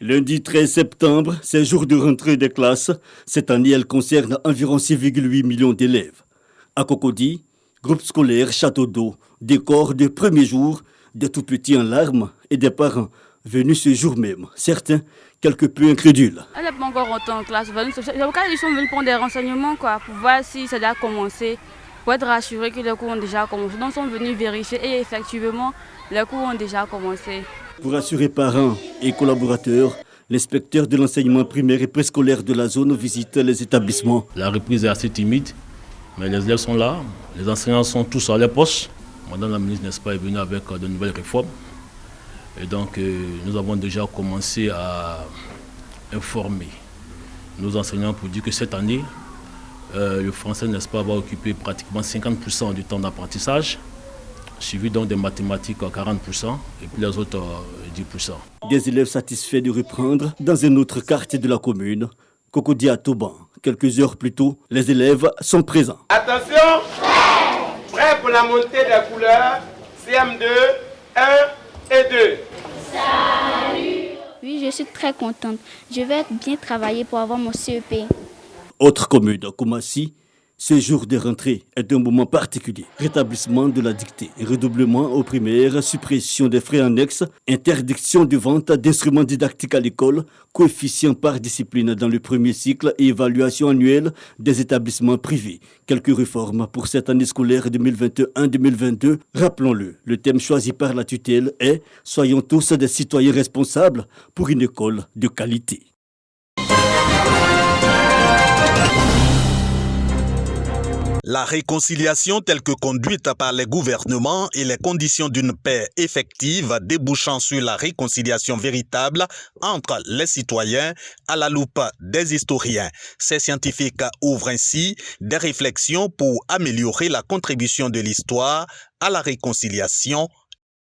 Lundi 13 septembre, c'est jour de rentrée des classes. Cette année, elle concerne environ 6,8 millions d'élèves. À Cocody, groupe scolaire Château d'eau, décor de premier jour, des tout petits en larmes et des parents venus ce jour même. Certains, quelque peu incrédules. Elle n'est pas encore rentrée en classe. Ils sont venus prendre des renseignements pour voir si ça a commencé, pour être rassurés que les cours ont déjà commencé. Donc ils sont venus vérifier et effectivement, les cours ont déjà commencé. Pour rassurer parents et collaborateurs, l'inspecteur de l'enseignement primaire et préscolaire de la zone visite les établissements. La reprise est assez timide, mais les élèves sont là, les enseignants sont tous à leur poste. Madame la ministre, n'est-ce pas, est venue avec de nouvelles réformes. Et donc, nous avons déjà commencé à informer nos enseignants pour dire que cette année, le français, n'est-ce pas, va occuper pratiquement 50% du temps d'apprentissage, suivi donc des mathématiques à 40% et puis les autres 10%. Des élèves satisfaits de reprendre dans un autre quartier de la commune, Cocody à Toban. Quelques heures plus tôt, les élèves sont présents. Attention, prêt pour la montée des couleurs, CM2, 1 et 2. Salut! Oui, je suis très contente. Je vais bien travailler pour avoir mon CEP. Autre commune, Koumassi, ce jour de rentrée est un moment particulier. Rétablissement de la dictée, redoublement aux primaires, suppression des frais annexes, interdiction de vente d'instruments didactiques à l'école, coefficient par discipline dans le premier cycle et évaluation annuelle des établissements privés. Quelques réformes pour cette année scolaire 2021-2022. Rappelons-le, le thème choisi par la tutelle est « Soyons tous des citoyens responsables pour une école de qualité ». La réconciliation telle que conduite par les gouvernements et les conditions d'une paix effective débouchant sur la réconciliation véritable entre les citoyens à la loupe des historiens. Ces scientifiques ouvrent ainsi des réflexions pour améliorer la contribution de l'histoire à la réconciliation